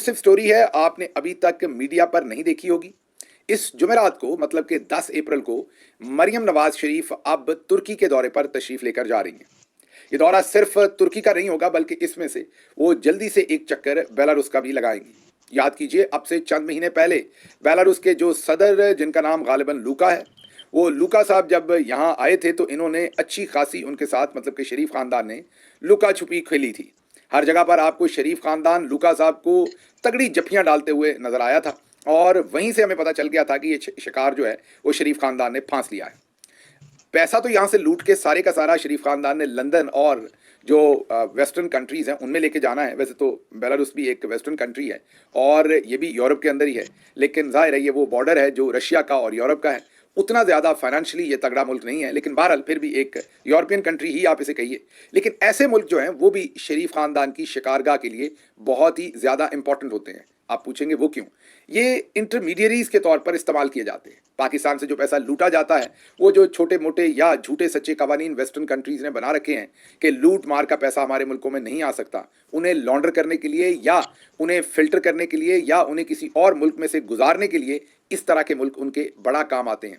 Exclusive story है, आपने अभी तक मीडिया पर नहीं देखी होगी। इस जुमेरात को मतलब कि 10 अप्रैल को मरियम नवाज शरीफ अब तुर्की के दौरे पर तशरीफ लेकर जा रही हैं। ये दौरा सिर्फ तुर्की का नहीं होगा बल्कि इसमें से वो जल्दी से एक चक्कर बेलारूस का भी लगाएंगी। याद कीजिए, अब से चंद महीने पहले बेलारूस के जो सदर, जिनका नाम गालिबन लूका है, वो लूका साहब जब यहाँ आए थे तो इन्होंने अच्छी खासी उनके साथ मतलब कि शरीफ खानदान ने लुका छुपी खेली थी। हर जगह पर आपको शरीफ खानदान लूका साहब को तगड़ी जफ्फियां डालते हुए नजर आया था और वहीं से हमें पता चल गया था कि ये शिकार जो है वो शरीफ खानदान ने फांस लिया है। पैसा तो यहाँ से लूट के सारे का सारा शरीफ खानदान ने लंदन और जो वेस्टर्न कंट्रीज हैं उनमें लेके जाना है। वैसे तो बेलारूस भी एक वेस्टर्न कंट्री है और ये भी यूरोप के अंदर ही है, लेकिन जाहिर है ये वो बॉर्डर है जो रशिया का और यूरोप का है। उतना ज़्यादा फाइनेंशियली ये तगड़ा मुल्क नहीं है, लेकिन बहरहाल फिर भी एक यूरोपियन कंट्री ही आप इसे कहिए। लेकिन ऐसे मुल्क जो हैं वो भी शरीफ खानदान की शिकारगाह के लिए बहुत ही ज़्यादा इंपॉर्टेंट होते हैं। आप पूछेंगे वो क्यों? ये इंटरमीडियरीज के तौर पर इस्तेमाल किए जाते हैं। पाकिस्तान से जो पैसा लूटा जाता है वो जो छोटे मोटे या झूठे सच्चे कवानीन वेस्टर्न कंट्रीज ने बना रखे हैं कि लूट मार का पैसा हमारे मुल्कों में नहीं आ सकता, उन्हें लॉन्डर करने के लिए या उन्हें फिल्टर करने के लिए या उन्हें किसी और मुल्क में से गुजारने के लिए इस तरह के मुल्क उनके बड़ा काम आते हैं।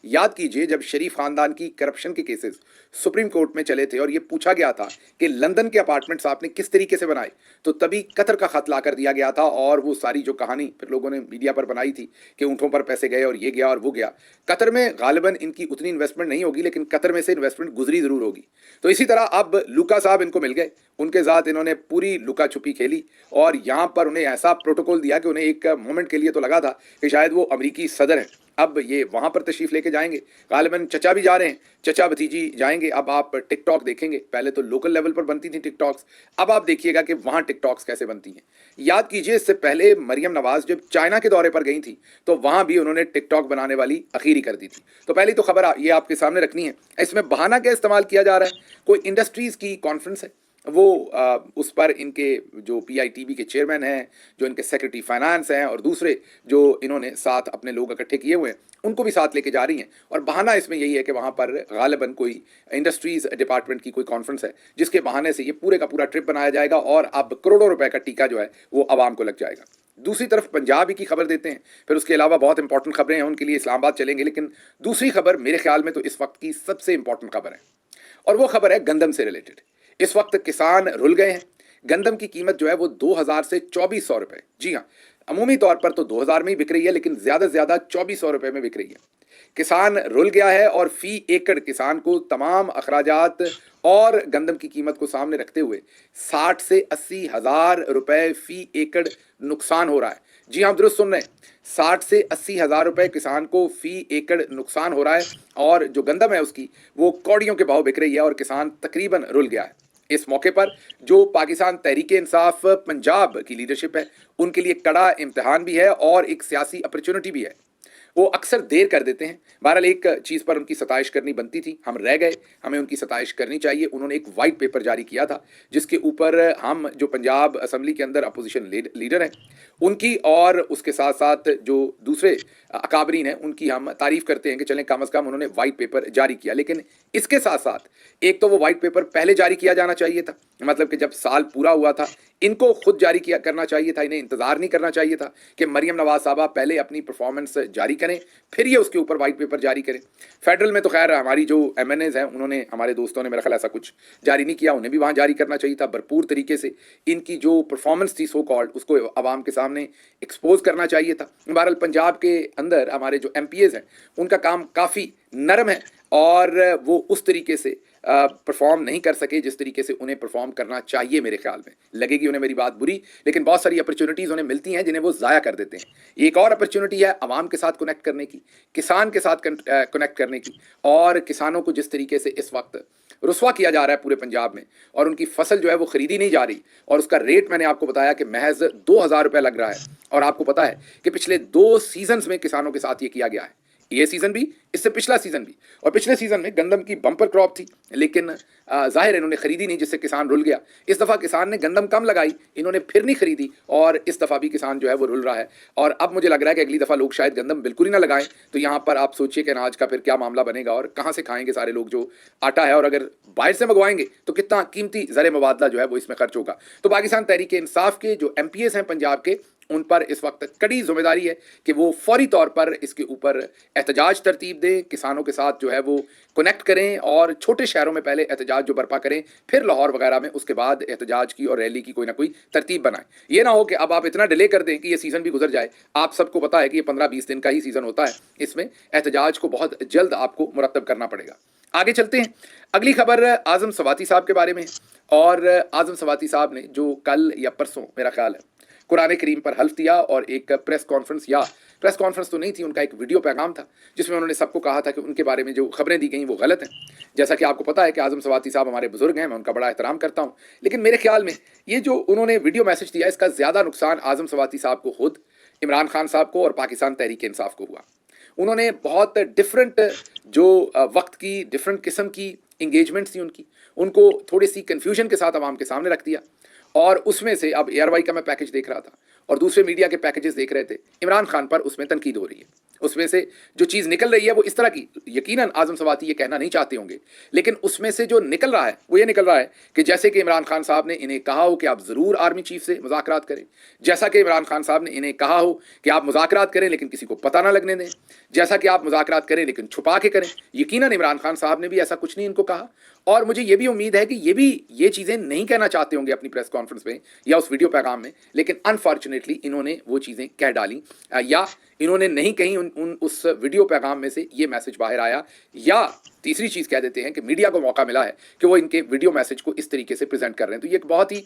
याद कीजिए, जब शरीफ खानदान की करप्शन के केसेस सुप्रीम कोर्ट में चले थे और ये पूछा गया था कि लंदन के अपार्टमेंट्स आपने किस तरीके से बनाए, तो तभी कतर का खत ला कर दिया गया था और वो सारी जो कहानी फिर लोगों ने मीडिया पर बनाई थी कि ऊँटों पर पैसे गए और ये गया और वो गया। कतर में गालिबन इनकी उतनी इन्वेस्टमेंट नहीं होगी, लेकिन कतर में से इन्वेस्टमेंट गुजरी ज़रूर होगी। तो इसी तरह अब लुका साहब इनको मिल गए, उनके साथ इन्होंने पूरी लुका छुपी खेली और यहाँ पर उन्हें ऐसा प्रोटोकॉल दिया कि उन्हें एक मोमेंट के लिए तो लगा था कि शायद वो अमरीकी सदर हैं। अब ये वहाँ पर तशरीफ लेके जाएंगे, गालिबन चचा भी जा रहे हैं, चचा भतीजी जाएंगे। अब आप टिकटॉक देखेंगे, पहले तो लोकल लेवल पर बनती थी टिकटॉक्स, अब आप देखिएगा कि वहाँ टिकटॉक्स कैसे बनती हैं। याद कीजिए, इससे पहले मरियम नवाज जब चाइना के दौरे पर गई थी तो वहाँ भी उन्होंने टिकटॉक बनाने वाली अखीरी कर दी थी। तो पहली तो खबर ये आपके सामने रखनी है। इसमें बहाना क्या इस्तेमाल किया जा रहा है? कोई इंडस्ट्रीज़ की कॉन्फ्रेंस है, वो उस पर इनके जो PITB के चेयरमैन हैं, जो इनके सेक्रेटरी फाइनेंस हैं और दूसरे जो इन्होंने साथ अपने लोग इकट्ठे किए हुए हैं उनको भी साथ लेके जा रही हैं। और बहाना इसमें यही है कि वहाँ पर गालिबन कोई इंडस्ट्रीज़ डिपार्टमेंट की कोई कॉन्फ्रेंस है जिसके बहाने से ये पूरे का पूरा ट्रिप बनाया जाएगा और अब करोड़ों रुपए का टीका जो है वो आवाम को लग जाएगा। दूसरी तरफ पंजाब की खबर देते हैं, फिर उसके अलावा बहुत इंपॉर्टेंट खबरें हैं, उनके लिए इस्लामाबाद चलेंगे। लेकिन दूसरी खबर मेरे ख्याल में तो इस वक्त की सबसे इंपॉर्टेंट खबर है और वो खबर है गंदम से रिलेटेड। इस वक्त किसान रुल गए हैं। गंदम की कीमत जो है वो 2000 से 2400 रुपए, जी हाँ, अमूमी तौर पर तो 2000 में ही बिक रही है, लेकिन ज़्यादा से ज़्यादा 2400 रुपए में बिक रही है। किसान रुल गया है और फी एकड़ किसान को तमाम अखराजात और गंदम की कीमत को सामने रखते हुए 60 से 80 हज़ार रुपए फी एकड़ नुकसान हो रहा है। जी हाँ, दुरुस्त सुन रहे हैं, 60 से 80 हज़ार रुपए किसान को फी एकड़ नुकसान हो रहा है और जो गंदम है उसकी वो कौड़ियों के भाव बिक रही है और किसान तकरीबन रुल गया है। इस मौके पर जो पाकिस्तान तहरीक-ए-इंसाफ पंजाब की लीडरशिप है उनके लिए कड़ा इम्तिहान भी है और एक सियासी अपॉर्चुनिटी भी है। वो अक्सर देर कर देते हैं। बहरहाल एक चीज़ पर उनकी सताइश करनी बनती थी, हम रह गए, हमें उनकी सताइश करनी चाहिए। उन्होंने एक वाइट पेपर जारी किया था जिसके ऊपर हम जो पंजाब असम्बली के अंदर अपोजिशन लीडर हैं उनकी और उसके साथ साथ जो दूसरे अकाबरीन हैं उनकी हम तारीफ़ करते हैं कि चलें कम अज़ कम उन्होंने वाइट पेपर जारी किया। लेकिन इसके साथ साथ एक तो वो वाइट पेपर पहले जारी किया जाना चाहिए था, मतलब कि जब साल पूरा हुआ था इनको खुद जारी किया करना चाहिए था, इन्हें इंतज़ार नहीं करना चाहिए था कि मरियम नवाज साहबा पहले अपनी परफॉर्मेंस जारी करें फिर ये उसके ऊपर वाइट पेपर जारी करें। फेडरल में तो खैर हमारी जो MNAs हैं उन्होंने, हमारे दोस्तों ने मेरा ख्याल ऐसा कुछ जारी नहीं किया, उन्हें भी वहाँ जारी करना चाहिए था। भरपूर तरीके से इनकी जो परफॉर्मेंस थी सो कॉल्ड उसको आवाम के सामने एक्सपोज करना चाहिए था। बहरहाल पंजाब के अंदर हमारे जो MPAs हैं उनका काम काफ़ी नरम है और वो उस तरीके से परफॉर्म नहीं कर सके जिस तरीके से उन्हें परफॉर्म करना चाहिए। मेरे ख्याल में लगेगी उन्हें मेरी बात बुरी, लेकिन बहुत सारी अपॉर्चुनिटीज़ उन्हें मिलती हैं जिन्हें वो ज़ाया कर देते हैं। एक और अपॉर्चुनिटी है आवाम के साथ कनेक्ट करने की, किसान के साथ कनेक्ट करने की, और किसानों को जिस तरीके से इस वक्त रुस्वा किया जा रहा है पूरे पंजाब में और उनकी फसल जो है वो ख़रीदी नहीं जा रही और उसका रेट मैंने आपको बताया कि महज 2000 रुपये लग रहा है। और आपको पता है कि पिछले 2 सीजन्स में किसानों के साथ ये किया गया है। ये सीज़न भी, इससे पिछला सीज़न भी। और पिछले सीज़न में गंदम की बम्पर क्रॉप थी, लेकिन ज़ाहिर है इन्होंने खरीदी नहीं, जिससे किसान रुल गया। इस दफ़ा किसान ने गंदम कम लगाई, इन्होंने फिर नहीं खरीदी, और इस दफ़ा भी किसान जो है वो रुल रहा है। और अब मुझे लग रहा है कि अगली दफ़ा लोग शायद गंदम बिल्कुल ही ना लगाएं। तो यहाँ पर आप सोचिए कि अनाज का फिर क्या मामला बनेगा, और कहाँ से खाएंगे सारे लोग जो आटा है, और अगर बाहर से मंगवाएंगे तो कितना कीमती ज़र मुबादला जो है वो इसमें खर्च होगा। तो पाकिस्तान तहरीक इंसाफ के जो MPs हैं पंजाब के, उन पर इस वक्त कड़ी जिम्मेदारी है कि वो फौरी तौर पर इसके ऊपर एहतजाज तरतीब दें, किसानों के साथ जो है वो कनेक्ट करें, और छोटे शहरों में पहले एहतजाज जो बर्पा करें, फिर लाहौर वगैरह में उसके बाद एहतजाज की और रैली की कोई ना कोई तरतीब बनाएं। ये ना हो कि अब आप इतना डिले कर दें कि ये सीज़न भी गुजर जाए। आप सबको पता है कि ये 15-20 दिन का ही सीज़न होता है, इसमें एहतजाज को बहुत जल्द आपको मुरतब करना पड़ेगा। आगे चलते हैं। अगली खबर आज़म सवाती साहब के बारे में। और आज़म सवाती साहब ने जो कल या परसों मेरा ख्याल है कुरान करीम पर हल्फ दिया, और एक प्रेस कॉन्फ्रेंस तो नहीं थी, उनका एक वीडियो पैगाम था जिसमें उन्होंने सबको कहा था कि उनके बारे में जो खबरें दी गई वो गलत हैं। जैसा कि आपको पता है कि आज़म सवाती साहब हमारे बुजुर्ग हैं, मैं उनका बड़ा एहतराम करता हूँ, लेकिन मेरे ख्याल में ये जो उन्होंने वीडियो मैसेज दिया, इसका ज़्यादा नुकसान आज़म सवाती साहब को खुद, इमरान खान साहब को और पाकिस्तान तहरीक इंसाफ को हुआ। उन्होंने बहुत डिफरेंट जो वक्त की डिफरेंट किस्म की इंगेजमेंट्स थी उनको थोड़ी सी कन्फ्यूजन के साथ आवाम के सामने रख दिया। और उसमें से अब ARY का मैं पैकेज देख रहा था और दूसरे मीडिया के पैकेजेस देख रहे थे, इमरान खान पर उसमें तनकीद हो रही है। उसमें से जो चीज़ निकल रही है वो इस तरह की, यकीनन आज़म सवाती ये कहना नहीं चाहते होंगे, लेकिन उसमें से जो निकल रहा है वो ये निकल रहा है कि जैसे कि इमरान खान साहब ने इन्हें कहा हो कि आप ज़रूर आर्मी चीफ से मुज़ाकरात करें, जैसा कि इमरान खान साहब ने इन्हें कहा हो कि आप मुज़ाकरात करें लेकिन किसी को पता ना लगने दें, जैसा कि आप मुज़ाकरात करें लेकिन छुपा के करें। यकीनन इमरान खान साहब ने भी ऐसा कुछ नहीं इनको कहा, और मुझे ये भी उम्मीद है कि ये भी ये चीज़ें नहीं कहना चाहते होंगे अपनी प्रेस कॉन्फ्रेंस में या उस वीडियो पैगाम में, लेकिन अनफॉर्चुनेटली इन्होंने वो चीज़ें कह डाली, या इन्होंने नहीं कहीं उस वीडियो पैगाम में से ये मैसेज बाहर आया, या तीसरी चीज़ कह देते हैं कि मीडिया को मौका मिला है कि वो इनके वीडियो मैसेज को इस तरीके से प्रेजेंट कर रहे हैं। तो ये एक बहुत ही,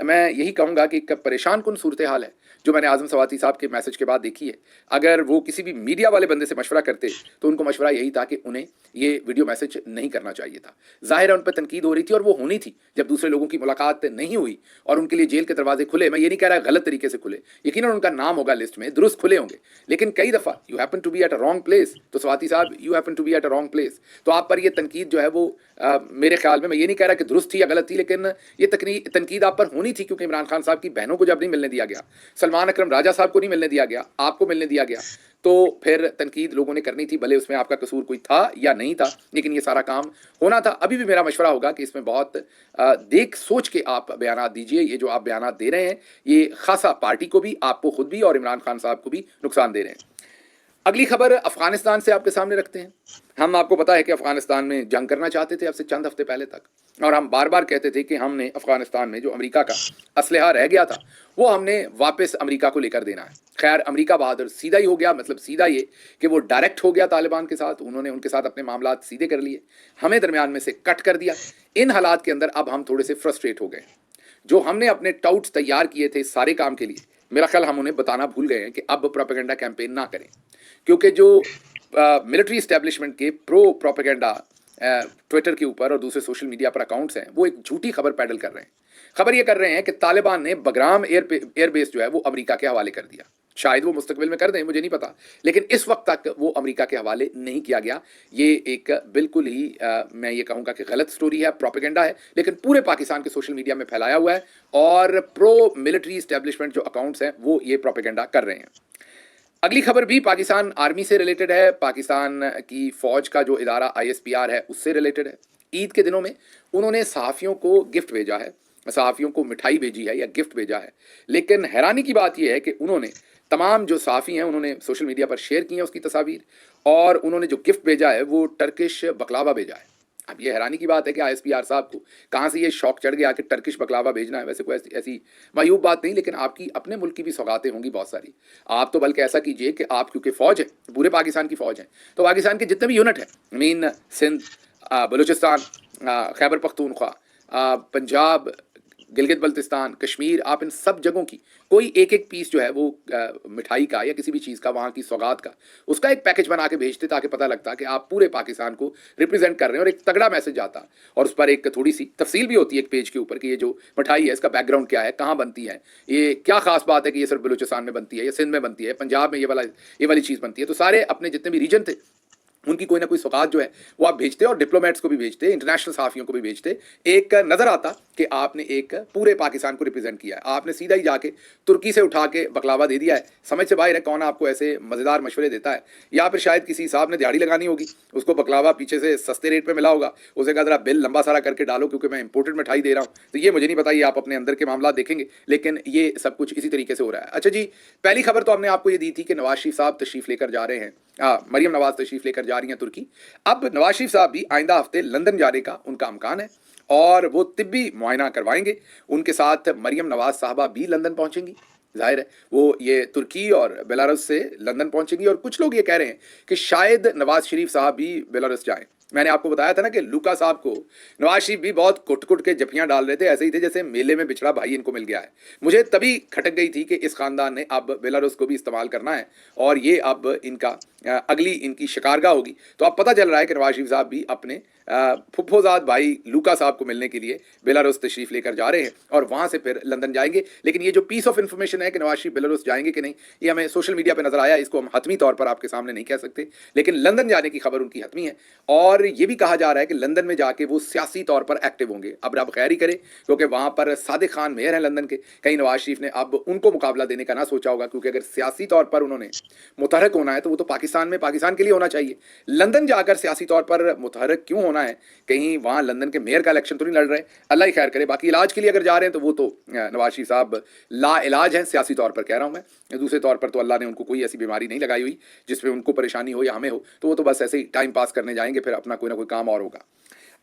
मैं यही कहूँगा कि एक परेशान कुन सूरत हाल है जो मैंने आज़म सवाती साहब के मैसेज के बाद देखी है। अगर वो किसी भी मीडिया वाले बंदे से मशवरा करते तो उनको मशवरा यही था कि उन्हें ये वीडियो मैसेज नहीं करना चाहिए था। ज़ाहिर है उन पर तनकीद हो रही थी, और वो होनी थी जब दूसरे लोगों की मुलाकात नहीं हुई और उनके लिए जेल के दरवाजे खुले। मैं ये नहीं कह रहा गलत तरीके से खुले, यकीनन उनका नाम होगा लिस्ट में, दुरुस्त खुले होंगे, लेकिन कई दफ़ा you happen to be at a wrong place. तो सवाती साहब you happen to be at a wrong place, तो आप पर ये तनकीद जो है वो मेरे ख्याल में, मैं ये नहीं कह रहा कि दुरुस्त थी या गलत थी, लेकिन ये तनकीद आप पर होनी थी, क्योंकि इमरान खान साहब की बहनों को जब नहीं मिलने दिया गया, सलमान अकरम राजा साहब को नहीं मिलने दिया गया, आपको मिलने दिया गया, तो फिर तनकीद लोगों ने करनी थी, भले उसमें आपका कसूर कोई था या नहीं था, लेकिन ये सारा काम होना था। अभी भी मेरा मशवरा होगा कि इसमें बहुत देख सोच के आप बयानात दीजिए। ये जो आप बयानात दे रहे हैं ये खासा पार्टी को भी, आपको खुद भी और इमरान खान साहब को भी नुकसान दे रहे हैं। अगली खबर अफगानिस्तान से आपके सामने रखते हैं। हम, आपको पता है कि अफगानिस्तान में जंग करना चाहते थे अब से चंद हफ्ते पहले तक, और हम बार बार कहते थे कि हमने अफगानिस्तान में जो अमेरिका का असलहा रह गया था वो हमने वापस अमेरिका को लेकर देना है। खैर अमेरिका बहादुर सीधा ही हो गया, मतलब सीधा ये कि वो डायरेक्ट हो गया तालिबान के साथ, उन्होंने उनके साथ अपने मामलात सीधे कर लिए, हमें दरमियान में से कट कर दिया। इन हालात के अंदर अब हम थोड़े से फ्रस्ट्रेट हो गए। जो हमने अपने टाउट्स तैयार किए थे इस सारे काम के लिए, मेरा ख्याल हम उन्हें बताना भूल गए हैं कि अब प्रोपेगेंडा कैंपेन ना करें, क्योंकि जो मिलिट्री इस्टेब्लिशमेंट के प्रो प्रोपेगेंडा ट्विटर के ऊपर और दूसरे सोशल मीडिया पर अकाउंट्स हैं, वो एक झूठी खबर पैडल कर रहे हैं। खबर ये कर रहे हैं कि तालिबान ने बगराम एयरबेस जो है वो अमेरिका के हवाले कर दिया। शायद वो मुस्तकबिल में कर दें, मुझे नहीं पता, लेकिन इस वक्त तक वो अमेरिका के हवाले नहीं किया गया। ये एक बिल्कुल ही मैं ये कहूँगा कि गलत स्टोरी है, प्रोपेगेंडा है, लेकिन पूरे पाकिस्तान के सोशल मीडिया में फैलाया हुआ है, और प्रो मिलिट्री इस्टेब्लिशमेंट जो अकाउंट्स हैं वो ये प्रोपेगेंडा कर रहे हैं। अगली खबर भी पाकिस्तान आर्मी से रिलेटेड है, पाकिस्तान की फ़ौज का जो इदारा ISPR है उससे रिलेटेड है। ईद के दिनों में उन्होंने सहाफ़ियों को गिफ्ट भेजा है, सहाफ़ियों को मिठाई भेजी है या गिफ्ट भेजा है, लेकिन हैरानी की बात यह है कि उन्होंने तमाम जो सहाफ़ी हैं उन्होंने सोशल मीडिया पर शेयर की हैं उसकी तस्वीर, और उन्होंने जो गिफ्ट भेजा है वो टर्किश बकलावा भेजा है। अब ये हैरानी की बात है कि ISPR साहब को कहाँ से ये शौक चढ़ गया कि टर्किश बकलावा भेजना है। वैसे कोई ऐसी मायूब बात नहीं, लेकिन आपकी अपने मुल्क की भी सौगातें होंगी बहुत सारी। आप तो बल्कि ऐसा कीजिए कि आप, क्योंकि फ़ौज है, पूरे पाकिस्तान की फ़ौज है, तो पाकिस्तान के जितने भी यूनिट हैं, मीन सिंध, बलूचिस्तान, खैबर पख्तूनख्वा, पंजाब, गिलगित बल्तिस्तान, कश्मीर, आप इन सब जगहों की कोई एक एक पीस जो है वो मिठाई का या किसी भी चीज़ का, वहाँ की सौगात का, उसका एक पैकेज बना के भेजते ताकि पता लगता कि आप पूरे पाकिस्तान को रिप्रेजेंट कर रहे हैं और एक तगड़ा मैसेज आता। और उस पर एक थोड़ी सी तफसील भी होती है एक पेज के ऊपर कि ये जो मिठाई है इसका बैकग्राउंड क्या है, कहाँ बनती है, ये क्या खास बात है कि ये सिर्फ बलूचिस्तान में बनती है, ये सिंध में बनती है, पंजाब में ये वाली चीज़ बनती है। तो सारे अपने जितने भी रीजन थे उनकी कोई ना कोई सौगात जो है वो आप भेजते और डिप्लोमेट्स को भी भेजते, इंटरनेशनल सहाफ़ियों को भी भेजते। एक नज़र आता कि आपने एक पूरे पाकिस्तान को रिप्रेजेंट किया है। आपने सीधा ही जाके तुर्की से उठा के बकलावा दे दिया है। समझ से बाहर है कौन आपको ऐसे मज़ेदार मशवरे देता है, या फिर शायद किसी साहब ने दिहाड़ी लगानी होगी, उसको बकलावा पीछे से सस्ते रेट पर मिला होगा, उसे कहा ज़रा बिल लंबा सारा करके डालो क्योंकि मैं इंपोर्टेड मिठाई दे रहा हूँ। तो ये मुझे नहीं पता, ये आप अपने अंदर के मामला देखेंगे, लेकिन ये सब कुछ इसी तरीके से हो रहा है। अच्छा जी, पहली खबर तो हमने आपको ये दी थी कि नवाज शरीफ साहब तशरीफ़ लेकर जा रहे हैं, मरियम नवाज तशरीफ़ लेकर जा रही हैं तुर्की। अब नवाज शरीफ साहब भी आइंदा हफ्ते लंदन जाने का उनका इम्कान है और वो तिब्बी मुआयना करवाएंगे। उनके साथ मरियम नवाज साहबा भी लंदन पहुंचेंगी। जाहिर है वो ये तुर्की और बेलारूस से लंदन पहुंचेंगी और कुछ लोग ये कह रहे हैं कि शायद नवाज शरीफ साहब भी बेलारूस जाएं। मैंने आपको बताया था ना कि लूका साहब को नवाज शरीफ भी बहुत कुट कुट के जफियां डाल रहे थे, ऐसे ही थे जैसे मेले में बिछड़ा भाई इनको मिल गया है। मुझे तभी खटक गई थी कि इस खानदान ने अब बेलारूस को भी इस्तेमाल करना है और ये अब इनका अगली इनकी शिकारगाह होगी। तो अब पता चल रहा है कि नवाज शरीफ साहब भी अपने फुफ्फोजाद भाई लूका साहब को मिलने के लिए बेलारूस तशरीफ लेकर जा रहे हैं और वहाँ से फिर लंदन जाएंगे। लेकिन ये जो पीस ऑफ इन्फॉर्मेशन है कि नवाज शरीफ बेलारूस जाएंगे कि नहीं, ये हमें सोशल मीडिया पर नजर आया, इसको हम हतमी तौर पर आपके सामने नहीं कह सकते, लेकिन लंदन जाने की खबर उनकी हतमी है। और ये भी कहा जा रहा है कि लंदन में जाके वो सियासी तौर पर एक्टिव होंगे। अब रब खैर ही करे, क्योंकि वहाँ पर सादिक खान मेयर हैं लंदन के, कहीं नवाज शरीफ ने अब उनको मुकाबला देने का ना सोचा होगा, क्योंकि अगर सियासी तौर पर उन्होंने मुतहरक होना है तो वो तो पाकिस्तान में पाकिस्तान के लिए होना चाहिए। लंदन जाकर सियासी तौर पर मुतहरक क्यों होना है, कहीं वहाँ लंदन के मेयर का इलेक्शन तो नहीं लड़ रहे, अल्लाह ही खैर करे। बाकी इलाज के लिए अगर जा रहे हैं तो वो तो नवाज शरीफ साहब ला इलाज हैं, सियासी तौर पर कह रहा हूँ मैं। दूसरे तौर पर तो अल्लाह ने उनको कोई ऐसी बीमारी नहीं लगाई हुई जिसमें उनको परेशानी हो या हमें हो, तो वो तो बस ऐसे ही टाइम पास करने जाएंगे, फिर अपना कोई ना कोई काम और होगा।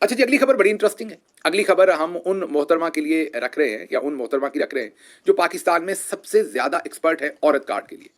अच्छा जी, अगली खबर बड़ी इंटरेस्टिंग है। अगली खबर हम उन मोहतरमा के लिए रख रहे हैं, या उन मोहतरमा की रख रहे हैं जो पाकिस्तान में सबसे ज़्यादा एक्सपर्ट है औरत कार्ड के लिए।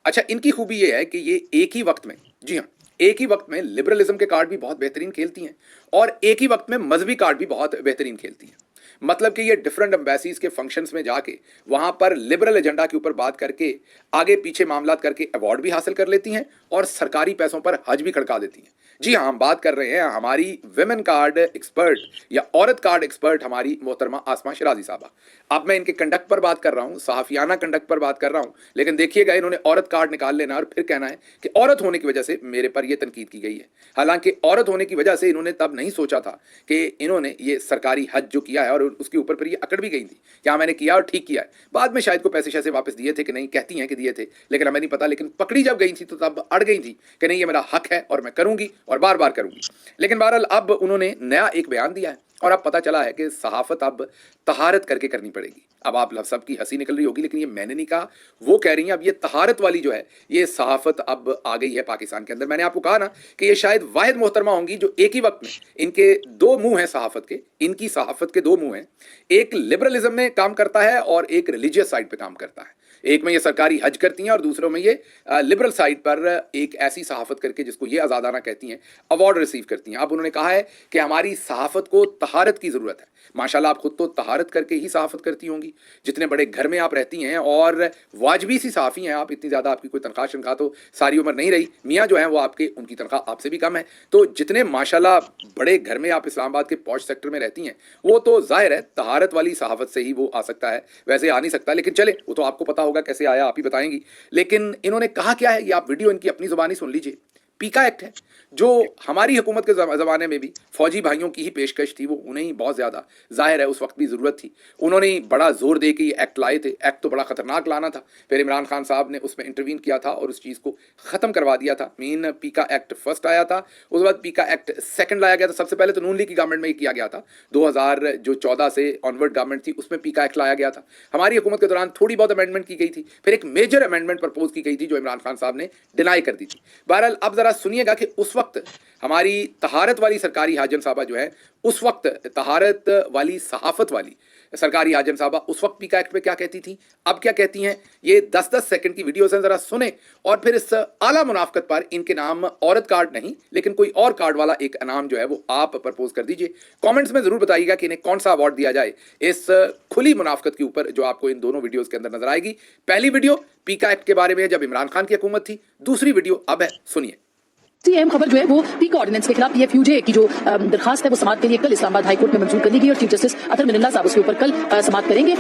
अच्छा, इनकी खूबी ये है कि ये एक ही वक्त में, जी हाँ, एक ही वक्त में लिबरलिज्म के कार्ड भी बहुत बेहतरीन खेलती हैं और एक ही वक्त में मजहबी कार्ड भी बहुत बेहतरीन खेलती हैं। मतलब कि ये डिफरेंट एम्बेसीज के फंक्शंस में जाके वहाँ पर लिबरल एजेंडा के ऊपर बात करके आगे पीछे मामलात करके अवार्ड भी हासिल कर लेती हैं और सरकारी पैसों पर हज भी खड़का देती हैं। जी हाँ, हम बात कर रहे हैं हमारी विमेन कार्ड एक्सपर्ट या औरत कार्ड एक्सपर्ट हमारी मोहतरमा आसमा शिराजी साहबा। अब मैं इनके कंडक्ट पर बात कर रहा हूँ, सहाफियाना कंडक्ट पर बात कर रहा हूँ, लेकिन देखिएगा इन्होंने औरत कार्ड निकाल लेना और फिर कहना है कि औरत होने की वजह से मेरे पर यह तनकीद की गई है। हालांकि औरत होने की वजह से इन्होंने तब नहीं सोचा था कि इन्होंने ये सरकारी हज जो किया है और उसके ऊपर फिर ये अकड़ भी गई थी क्या मैंने किया और ठीक किया है। बाद में शायद को पैसे शैसे वापस दिए थे कि नहीं, कहती हैं कि दिए थे, लेकिन हमें नहीं पता। लेकिन पकड़ी जब गई थी तो तब अड़ गई थी कि नहीं ये मेरा हक है और मैं करूंगी और बार बार करूंगी। लेकिन बहरहाल अब उन्होंने नया एक बयान दिया है और अब पता चला है कि सहाफत अब तहारत करके करनी पड़ेगी। अब आप सबकी हंसी निकल रही होगी, लेकिन ये मैंने नहीं कहा, वो कह रही हैं। अब ये तहारत वाली जो है ये सहाफत अब आ गई है पाकिस्तान के अंदर। मैंने आपको कहा ना कि ये शायद वाहिद मोहतरमा होंगी जो एक ही वक्त में, इनके दो मुंह हैं सहाफत के, इनकी सहाफत के दो मुंह हैं, एक लिबरलिज्म में काम करता है और एक रिलीजियस साइड पे काम करता है। एक में ये सरकारी हज करती हैं और दूसरों में ये लिबरल साइड पर एक ऐसी सहाफत करके जिसको ये आज़ादाना कहती हैं अवार्ड रिसीव करती हैं। अब उन्होंने कहा है कि हमारी सहाफत को तहारत की ज़रूरत है। माशाल्लाह आप खुद तो तहारत करके ही सहाफत करती होंगी, जितने बड़े घर में आप रहती हैं और वाजबी सी सहाफ़ी हैं आप, इतनी ज़्यादा आपकी कोई तनख्वाह शनख्वाह तो सारी उम्र नहीं रही। मियाँ जो हैं वो आपके, उनकी तनख्वाह आपसे भी कम है, तो जितने माशाल्लाह बड़े घर में आप इस्लामाबाद के पॉश सेक्टर में रहती हैं वो तो ज़ाहिर है तहारत वाली सहाफत से ही वो आ सकता है, वैसे आ नहीं सकता। लेकिन चले वो तो आपको पता होगा कैसे आया, आप ही बताएंगी। लेकिन इन्होंने कहा क्या है ये आप वीडियो इनकी अपनी ज़ुबानी सुन लीजिए। पीका एक्ट है जो हमारी हुकूमत के ज़माने में भी फौजी भाइयों की ही पेशकश थी, वो उन्हें ही बहुत ज़्यादा ज़ाहिर है उस वक्त भी ज़रूरत थी, उन्होंने ही बड़ा ज़ोर दे के ये एक्ट लाए थे। एक्ट तो बड़ा ख़तरनाक लाना था, फिर इमरान खान साहब ने उसमें इंटरवीन किया था और उस चीज़ को ख़त्म करवा दिया था। मीन पीका एक्ट फर्स्ट आया था, उसके बाद पीका एक्ट सेकंड लाया गया था। सबसे पहले तो नून लीग की गवर्नमेंट में ही किया गया था, 2014 से ऑनवर्ड गवर्नमेंट थी उसमें पीका एक्ट लाया गया था। हमारी हुकूमत के दौरान थोड़ी बहुत अमेंडमेंट की गई थी, फिर एक मेजर अमेंडमेंट प्रपोज की गई थी जो इमरान खान साहब ने डिनाई कर दी थी। बहरहाल अब ज़रा सुनिएगा कि उस वक्त हमारी तहारत वाली सरकारी हाजन साहबा जो है, उस वक्त तहारत वाली सहाफत वाली सरकारी आजम साहबा उस वक्त पीका एक्ट पे क्या कहती थी, अब क्या कहती हैं, ये 10-10 सेकंड की वीडियोस हैं, जरा सुने और फिर इस आला मुनाफकत पर इनके नाम औरत कार्ड नहीं लेकिन कोई और कार्ड वाला एक इनाम जो है वो आप प्रपोज कर दीजिए। कमेंट्स में जरूर बताइएगा कि इन्हें कौन सा अवार्ड दिया जाए इस खुली मुनाफकत के ऊपर जो आपको इन दोनों वीडियोस के अंदर नजर आएगी। पहली वीडियो पीका एक्ट के बारे में है जब इमरान खान की हुकूमत थी, दूसरी वीडियो अब है, सुनिए। अहम खबर जो है वो पीका ऑर्डिनेंस के खिलाफ पीएफयूजे की जो दरखास्त है वो समाअत के लिए कल इस्लामाबाद हाई कोर्ट में मंजूर कर ली गई और चीफ जस्टिस अतर मिनल्ला साहब उसके ऊपर कल समाअत करेंगे।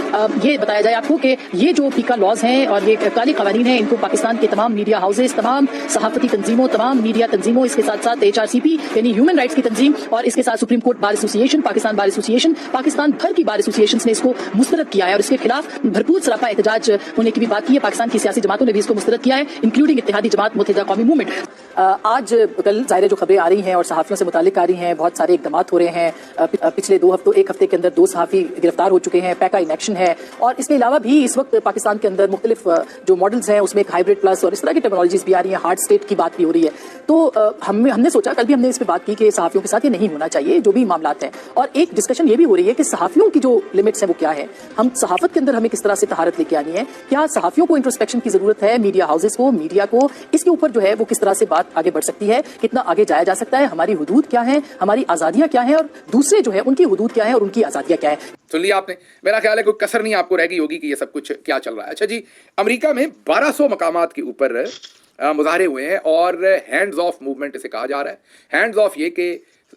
ये बताया जाए आपको कि ये जो पीका लॉज हैं और ये काली कवानीन हैं, इनको पाकिस्तान के तमाम मीडिया हाउसेज, तमाम सहाफती तंजीमों, तमाम मीडिया तंजीमों, इसके साथ साथ HRCP यानी ह्यूमन राइट्स की तंजीम और इसके साथ supreme court bar association, Pakistan bar association, Pakistan भर की बार एसोसिएशन ने इसको मुस्तरद किया है और इसके खिलाफ भरपूर सरापा एहतजाज होने की भी बात की है। पाकिस्तान की सियासी जमातों ने भी इसको मुस्तरद किया है, इंक्लूडिंग इत्तेहादी जमात मुत्तहिदा कौमी मूवमेंट। आज कल जाहिर जो खबरें आ रही हैं और सहाफियों से मुतालिक आ रही हैं, बहुत सारे इकदाम हो रहे हैं। पिछले एक हफ्ते के अंदर 2 सहाफी गिरफ्तार हो चुके हैं, पैका इन एक्शन है और इसके अलावा भी इस वक्त पाकिस्तान के अंदर मुख्तलिफ जो मॉडल्स हैं उसमें एक हाइब्रिड प्लस और इस तरह की टेक्नोलॉजीज भी आ रही हैं, हार्ड स्टेट की बात भी हो रही है। तो हमने सोचा, कल भी हमने इस पर बात की कि सहाफियों के साथ ये नहीं होना चाहिए जो भी मामलात हैं, और एक डिस्कशन ये भी हो रही है कि सहाफियों की जो लिमिट्स हैं वो क्या है, हम सहाफत के अंदर हमें किस तरह से तहारत लेके आनी है, क्या सहाफियों को इंट्रोस्पेक्शन की जरूरत है, मीडिया हाउसेज को, मीडिया को, इसके ऊपर जो है वो किस तरह से बात आगे बढ़ सकती है, कितना आगे जाया जा सकता है, हमारी हुदूद क्या है, हमारी आजादियां क्या है और दूसरे जो है उनकी हुदूद क्या है और उनकी आजादियां क्या है। सुन लिया आपने, मेरा ख्याल है कोई कसर नहीं आपको रह गई होगी कि ये सब कुछ क्या चल रहा है। अच्छा जी, अमेरिका में 1200 मकामात के ऊपर मुजाहरे हुए हैं और हैंड्स ऑफ मूवमेंट इसे कहा जा रहा है। हैंड्स ऑफ ये कि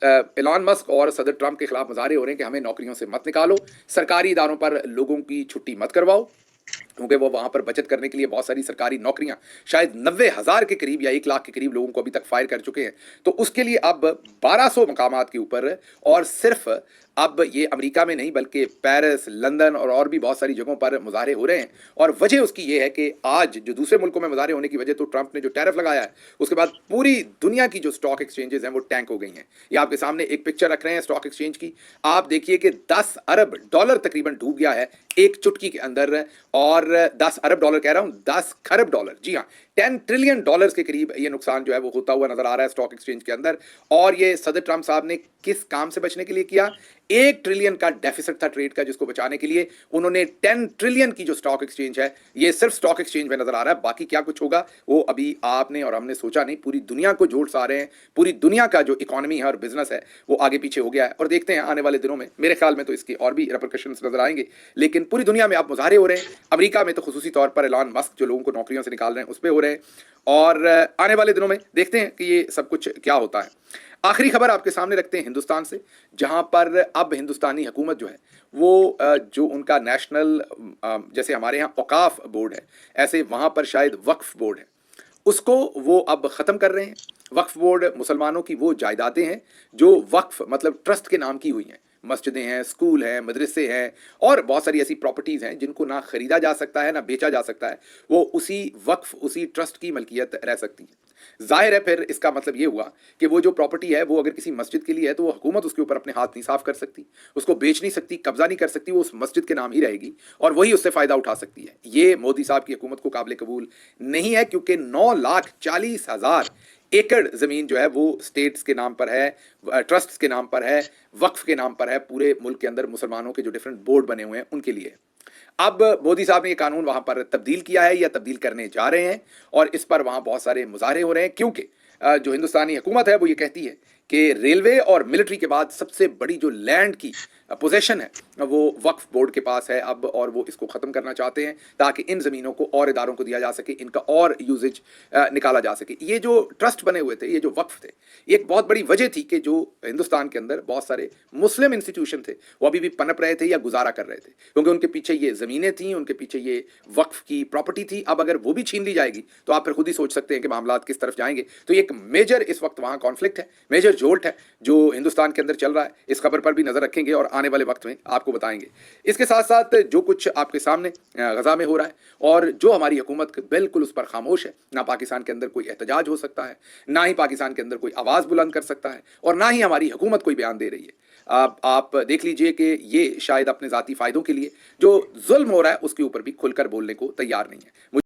एलन मस्क और सदर ट्रंप के खिलाफ मुजाहरे हो रहे हैं कि हमें नौकरियों से मत निकालो, सरकारी इदारों पर लोगों की छुट्टी मत करवाओ, क्योंकि वो वहां पर बचत करने के लिए बहुत सारी सरकारी नौकरियां शायद 90,000 के करीब या 1 लाख के करीब लोगों को अभी तक फायर कर चुके हैं। तो उसके लिए अब 1200 मकामात के ऊपर, और सिर्फ अब ये अमेरिका में नहीं बल्कि पेरिस, लंदन और भी बहुत सारी जगहों पर मुजाहरे हो रहे हैं। और वजह उसकी ये है कि आज जो दूसरे मुल्कों में मुजाहरे होने की वजह, तो ट्रंप ने जो टैरिफ लगाया है उसके बाद पूरी दुनिया की जो स्टॉक एक्सचेंजेस हैं वो टैंक हो गई हैं। ये आपके सामने एक पिक्चर रख रहे हैं स्टॉक एक्सचेंज की, आप देखिए कि 10 अरब डॉलर तकरीबन डूब गया है एक चुटकी के अंदर, और 10 अरब डॉलर कह रहा हूं, 10 खरब डॉलर, जी हाँ, 10 ट्रिलियन डॉलर्स के करीब ये नुकसान जो है वो होता हुआ नजर आ रहा है स्टॉक एक्सचेंज के अंदर। और ये सदर ट्रंप साहब ने किस काम से बचने के लिए किया? 1 ट्रिलियन का डेफिसिट था ट्रेड का, जिसको बचाने के लिए उन्होंने 10 ट्रिलियन की जो स्टॉक एक्सचेंज है, ये सिर्फ स्टॉक एक्सचेंज में नजर आ रहा है, बाकी क्या कुछ होगा वो अभी आपने और हमने सोचा नहीं। पूरी दुनिया को जोड़ सा रहे हैं, पूरी दुनिया का जो इकोनॉमी है और बिजनेस है वो आगे पीछे हो गया है। और देखते हैं आने वाले दिनों में, मेरे ख्याल में तो इसके और भी रिपरकशंस नजर आएंगे। लेकिन पूरी दुनिया में आप मुजाहरे हो रहे हैं, अमेरिका में तो खुसूसी तौर पर एलन मस्क जो लोगों को नौकरियों से निकाल रहे हैं उस पर हो रहे हैं, और आने वाले दिनों में देखते हैं कि ये सब कुछ क्या होता है। आखिरी खबर आपके सामने रखते हैं हिंदुस्तान से, जहां पर अब हिंदुस्तानी हुकूमत जो है वो जो उनका नेशनल, जैसे हमारे यहाँ औकाफ बोर्ड है, ऐसे वहां पर शायद वक्फ बोर्ड है, उसको वो अब ख़त्म कर रहे हैं। वक्फ बोर्ड मुसलमानों की वो जायदादें हैं जो वक्फ मतलब ट्रस्ट के नाम की हुई हैं, मस्जिदें हैं, स्कूल हैं, मदरसे हैं और बहुत सारी ऐसी प्रॉपर्टीज़ हैं जिनको ना ख़रीदा जा सकता है ना बेचा जा सकता है, वो उसी वक्फ, उसी ट्रस्ट की मलकियत रह सकती है। जाहिर है फिर इसका मतलब ये हुआ कि वो जो प्रॉपर्टी है वो अगर किसी मस्जिद के लिए है तो वो हुकूमत उसके ऊपर अपने हाथ नहीं साफ कर सकती, उसको बेच नहीं सकती, कब्जा नहीं कर सकती, वो उस मस्जिद के नाम ही रहेगी और वही उससे फ़ायदा उठा सकती है। ये मोदी साहब की हुकूमत को काबिल कबूल नहीं है, क्योंकि 9,40,000 एकड़ ज़मीन जो है वो स्टेट्स के नाम पर है, ट्रस्ट्स के नाम पर है, वक्फ के नाम पर है, पूरे मुल्क के अंदर मुसलमानों के जो डिफरेंट बोर्ड बने हुए हैं उनके लिए। अब मोदी साहब ने ये कानून वहां पर तब्दील किया है या तब्दील करने जा रहे हैं, और इस पर वहां बहुत सारे मुजाहरे हो रहे हैं, क्योंकि जो हिंदुस्तानी हुकूमत है वो ये कहती है कि रेलवे और मिलिट्री के बाद सबसे बड़ी जो लैंड की पोजेशन है वो वक्फ बोर्ड के पास है अब, और वो इसको ख़त्म करना चाहते हैं ताकि इन ज़मीनों को और इदारों को दिया जा सके, इनका और यूजेज निकाला जा सके। ये जो ट्रस्ट बने हुए थे, ये जो वक्फ थे, एक बहुत बड़ी वजह थी कि जो हिंदुस्तान के अंदर बहुत सारे मुस्लिम इंस्टीट्यूशन थे वो अभी भी पनप रहे थे या गुजारा कर रहे थे, क्योंकि उनके पीछे ये ज़मीनें थीं, उनके पीछे ये वक्फ की प्रॉपर्टी थी। अब अगर वो भी छीन ली जाएगी तो आप फिर खुद ही सोच सकते हैं कि मामला किस तरफ जाएंगे। तो एक मेजर इस वक्त वहाँ कॉन्फ्लिक्ट है, मेजर जोल्ट है जो हिंदुस्तान के अंदर चल रहा है। इस खबर पर भी नज़र रखेंगे और आने वाले वक्त में आपको बताएंगे। इसके साथ साथ जो कुछ आपके सामने गजा में हो रहा है और जो हमारी हुकूमत बिल्कुल उस पर खामोश है, ना पाकिस्तान के अंदर कोई एहतजाज हो सकता है, ना ही पाकिस्तान के अंदर कोई आवाज़ बुलंद कर सकता है, और ना ही हमारी हुकूमत कोई बयान दे रही है। आप देख लीजिए कि ये शायद अपने ज़ाती फ़ायदों के लिए जो जुल्म हो रहा है उसके ऊपर भी खुलकर बोलने को तैयार नहीं है।